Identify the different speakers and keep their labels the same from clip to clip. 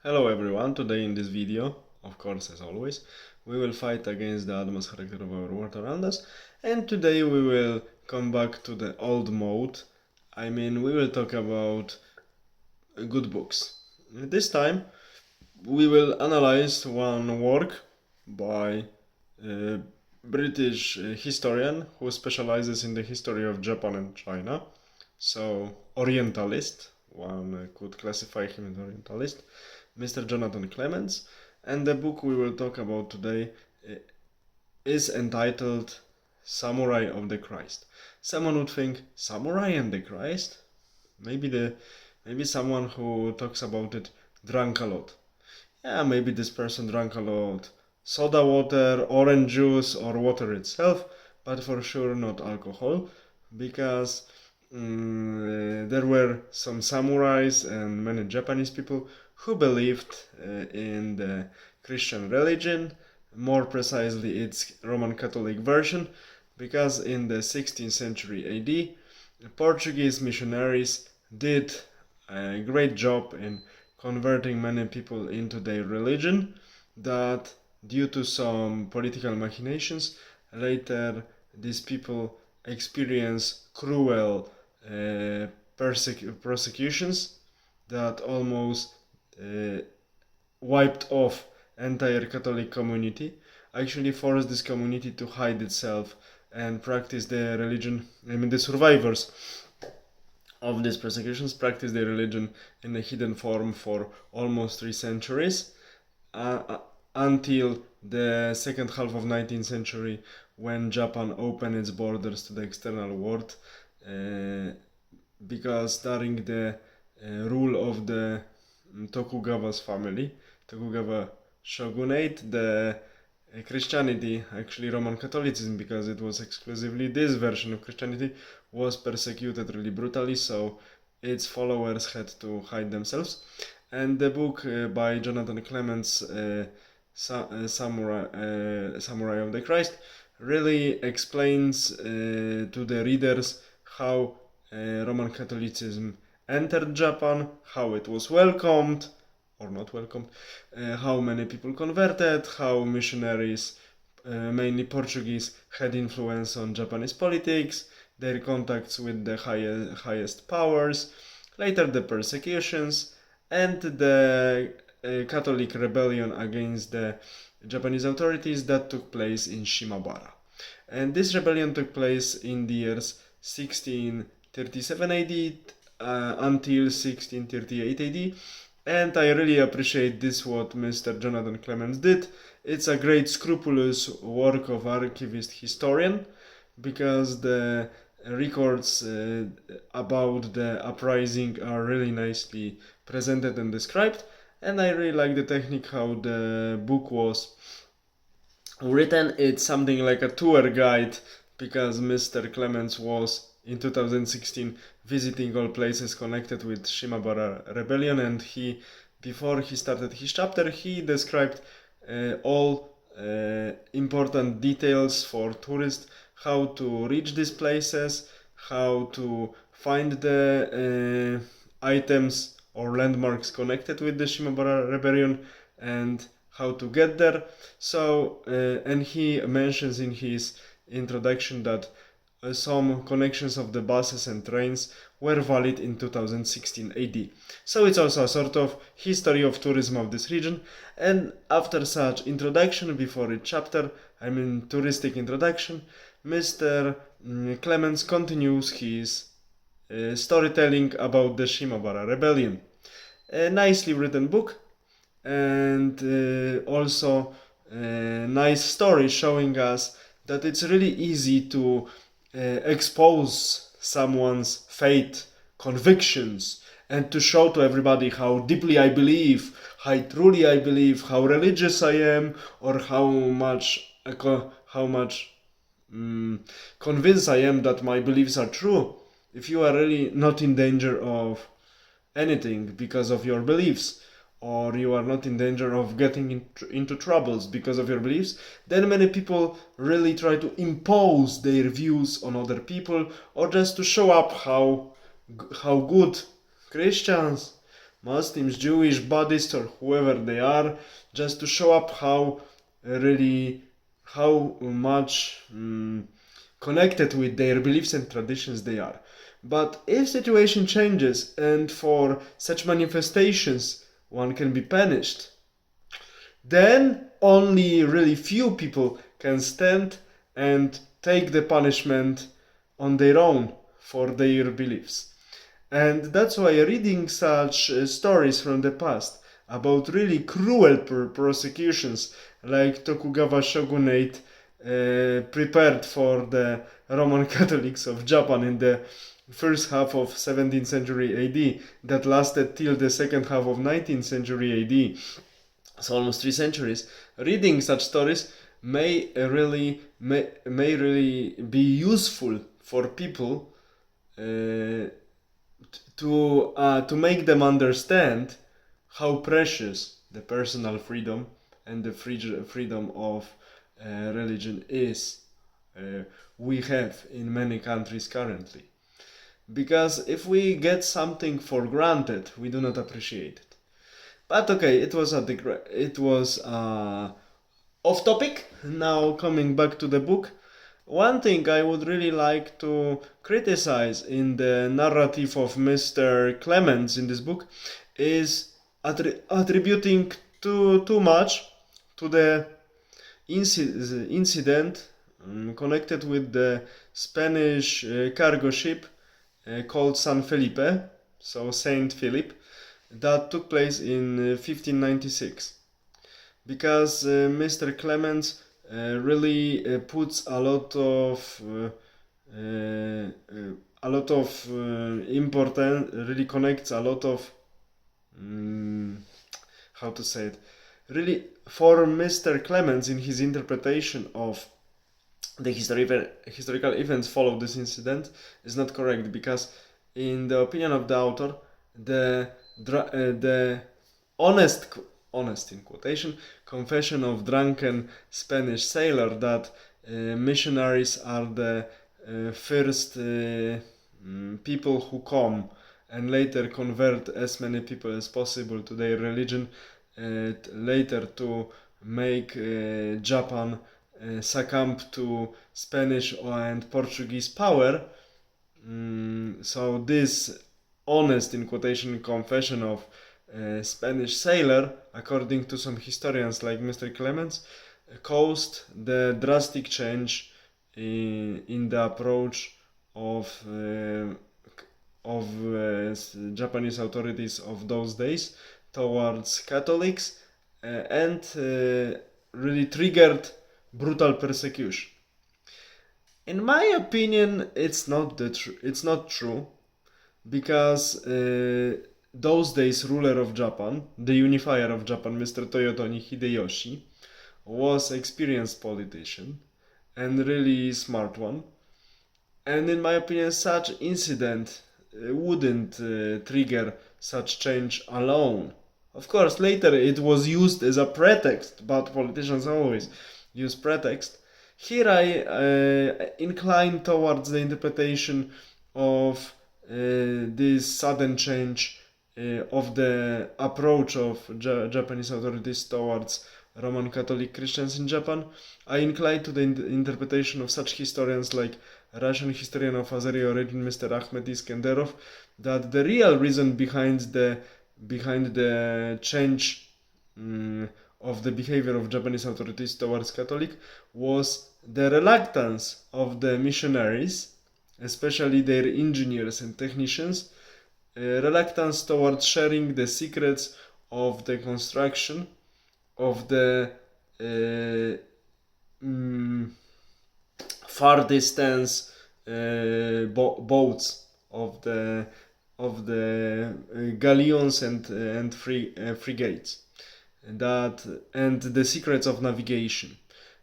Speaker 1: Hello everyone, today in this video, of course as always, we will fight against the advanced character of our world around us, and today we will come back to the old mode. We will talk about good books. This time we will analyze one work by a British historian who specializes in the history of Japan and China, so Orientalist, one could classify him as Orientalist, Mr. Jonathan Clements, and the book we will talk about today is entitled Samurai of the Christ. Someone would think, Samurai and the Christ? Maybe someone who talks about it drank a lot. Yeah, maybe this person drank a lot soda water, orange juice, or water itself, but for sure not alcohol, because there were some samurais and many Japanese people who believed in the Christian religion, more precisely its Roman Catholic version, because in the 16th century AD, Portuguese missionaries did a great job in converting many people into their religion that, due to some political machinations, later these people experience cruel persecutions that almost wiped off entire Catholic community, actually forced this community to hide itself and practice their religion. The survivors of these persecutions practiced their religion in a hidden form for almost 3 centuries, until the second half of 19th century, when Japan opened its borders to the external world, because during the rule of the Tokugawa's family, Tokugawa shogunate, the Christianity, actually Roman Catholicism, because it was exclusively this version of Christianity, was persecuted really brutally, so its followers had to hide themselves. And the book by Jonathan Clements, Samurai of the Christ, really explains to the readers how Roman Catholicism entered Japan, how it was welcomed or not welcomed, how many people converted, how missionaries, mainly Portuguese, had influence on Japanese politics, their contacts with the highest powers, later the persecutions, and the Catholic rebellion against the Japanese authorities that took place in Shimabara. And this rebellion took place in the years 1637 AD until 1638 AD. And I really appreciate this, what Mr. Jonathan Clements did. It's a great scrupulous work of archivist historian, because the records about the uprising are really nicely presented and described, and I really like the technique how the book was written. It's something like a tour guide, because Mr. Clements was in 2016 visiting all places connected with Shimabara rebellion, and before he started his chapter, he described all important details for tourists, how to reach these places, how to find the items or landmarks connected with the Shimabara rebellion, and how to get there. So, and he mentions in his introduction that some connections of the buses and trains were valid in 2016 AD. So it's also a sort of history of tourism of this region. And after such introduction, before each chapter, touristic introduction, Mr. Clements continues his storytelling about the Shimabara rebellion. A nicely written book, and also a nice story showing us that it's really easy to expose someone's faith, convictions, and to show to everybody how deeply I believe, how truly I believe, how religious I am, or how much convinced I am that my beliefs are true. If you are really not in danger of anything because of your beliefs, or you are not in danger of getting into troubles because of your beliefs, then many people really try to impose their views on other people, or just to show up how good Christians, Muslims, Jewish, Buddhists, or whoever they are, just to show up how much connected with their beliefs and traditions they are. But if situation changes and for such manifestations one can be punished, then only really few people can stand and take the punishment on their own for their beliefs. And that's why reading such stories from the past about really cruel prosecutions like Tokugawa shogunate prepared for the Roman Catholics of Japan in the first half of 17th century AD that lasted till the second half of 19th century AD, so almost 3 centuries. Reading such stories may really be useful for people to make them understand how precious the personal freedom and the freedom of religion is. We have in many countries currently. Because if we get something for granted, we do not appreciate it. But okay, it was off topic. Now coming back to the book, one thing I would really like to criticize in the narrative of Mr. Clements in this book is attributing too much to the incident connected with the Spanish cargo ship called San Felipe, so Saint Philip, that took place in 1596. Because Mr. Clements really puts a lot of important, really connects a lot of how to say it, really for Mr. Clements in his interpretation of the historical events follow this incident is not correct, because in the opinion of the author, the honest in quotation confession of drunken Spanish sailor that missionaries are the first people who come and later convert as many people as possible to their religion, later to make Japan succumb to Spanish and Portuguese power. So this honest in quotation confession of Spanish sailor, according to some historians like Mr. Clements, caused the drastic change in the approach of Japanese authorities of those days towards Catholics and really triggered brutal persecution. In my opinion, it's not true, because those days ruler of Japan, the unifier of Japan, Mr. Toyotomi Hideyoshi, was experienced politician and really smart one. And in my opinion, such incident wouldn't trigger such change alone. Of course, later it was used as a pretext, but politicians always use pretext. Here I incline towards the interpretation of this sudden change of the approach of Japanese authorities towards Roman Catholic Christians in Japan. I incline to the interpretation of such historians like Russian historian of Azeri origin Mr. Ahmed Iskenderov, that the real reason behind the change of the behavior of Japanese authorities towards Catholic was the reluctance of the missionaries, especially their engineers and technicians, reluctance towards sharing the secrets of the construction of the far distance boats of the galleons and frigates, and the secrets of navigation.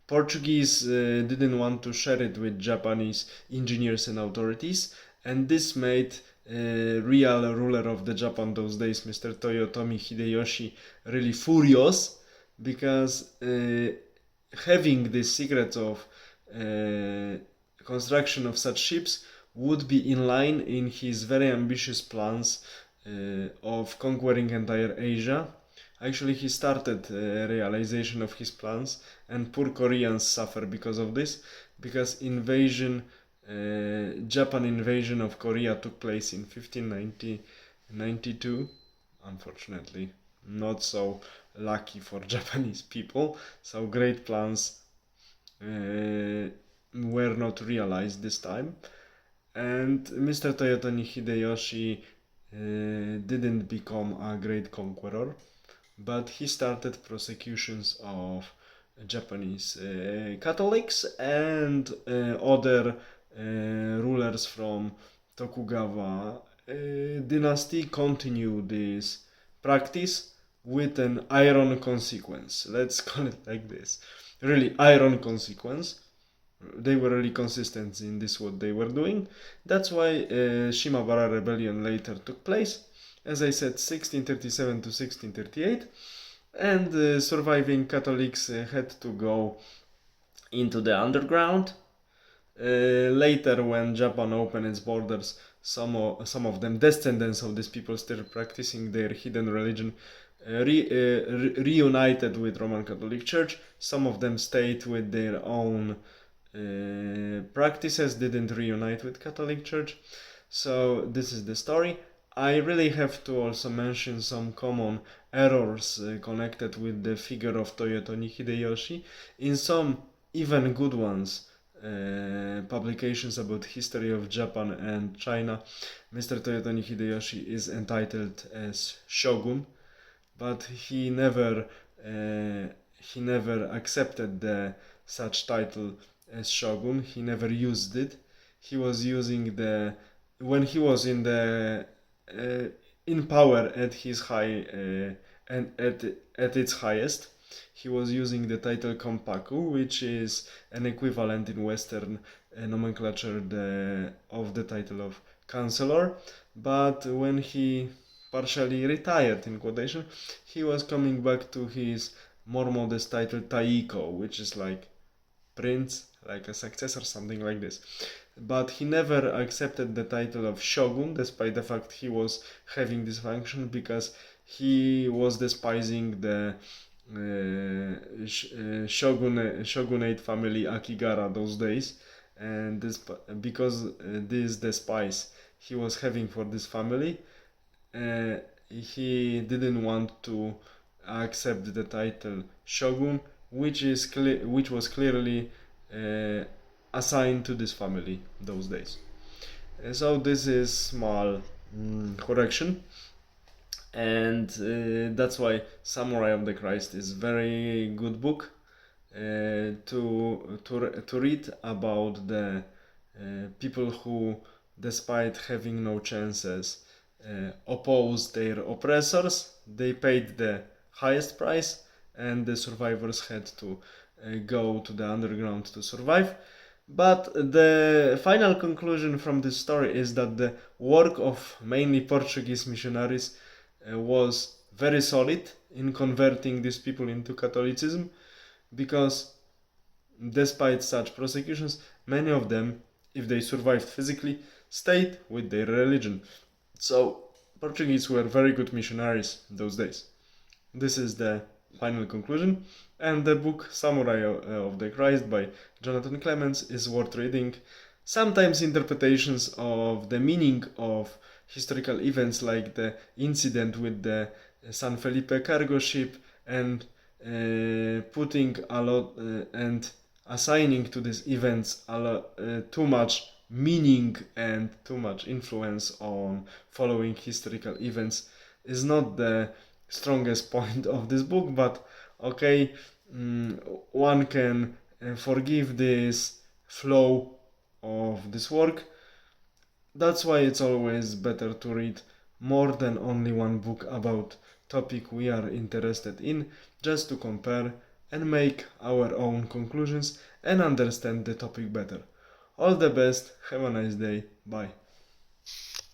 Speaker 1: Portuguese didn't want to share it with Japanese engineers and authorities, and this made real ruler of the Japan those days, Mr. Toyotomi Hideyoshi, really furious, because having the secrets of construction of such ships would be in line in his very ambitious plans of conquering entire Asia. Actually, he started realization of his plans, and poor Koreans suffer because of this, because Japan invasion of Korea took place in 1592. Unfortunately, not so lucky for Japanese people. So great plans were not realized this time. And Mr. Toyotomi Hideyoshi didn't become a great conqueror, but he started prosecutions of Japanese Catholics and other rulers from Tokugawa dynasty continue this practice with an iron consequence. Let's call it like this. Really iron consequence. They were really consistent in this what they were doing. That's why Shimabara rebellion later took place. As I said, 1637 to 1638, and surviving Catholics had to go into the underground. Later, when Japan opened its borders, some of them, descendants of these people, still practicing their hidden religion, reunited with Roman Catholic Church. Some of them stayed with their own practices, didn't reunite with Catholic Church. So this is the story. I really have to also mention some common errors connected with the figure of Toyotomi Hideyoshi. In some even good ones, publications about history of Japan and China, Mr. Toyotomi Hideyoshi is entitled as shogun, but he never accepted the such title as shogun. He never used it. He was using when he was in power at his high and at its highest. He was using the title Kompaku, which is an equivalent in Western nomenclature of the title of Chancellor. But when he partially retired, in quotation, he was coming back to his more modest title Taiko, which is like prince, like a successor, something like this. But he never accepted the title of shogun, despite the fact he was having this function, because he was despising the shogunate family Akigara those days, and because this despise he was having for this family, he didn't want to accept the title shogun, which was clearly assigned to this family those days. So this is small correction, and that's why Samurai of the Christ is very good book to read about the people who, despite having no chances, opposed their oppressors. They paid the highest price, and the survivors had to go to the underground to survive. But the final conclusion from this story is that the work of mainly Portuguese missionaries was very solid in converting these people into Catholicism, because despite such prosecutions, many of them, if they survived physically, stayed with their religion. So Portuguese were very good missionaries those days. This is the final conclusion, and the book Samurai of the Christ by Jonathan Clements is worth reading. Sometimes interpretations of the meaning of historical events, like the incident with the San Felipe cargo ship, and putting a lot and assigning to these events too much meaning and too much influence on following historical events, is not the strongest point of this book. But okay, one can forgive this flow of this work. That's why it's always better to read more than only one book about topic we are interested in, just to compare and make our own conclusions and understand the topic better. All the best, have a nice day, bye.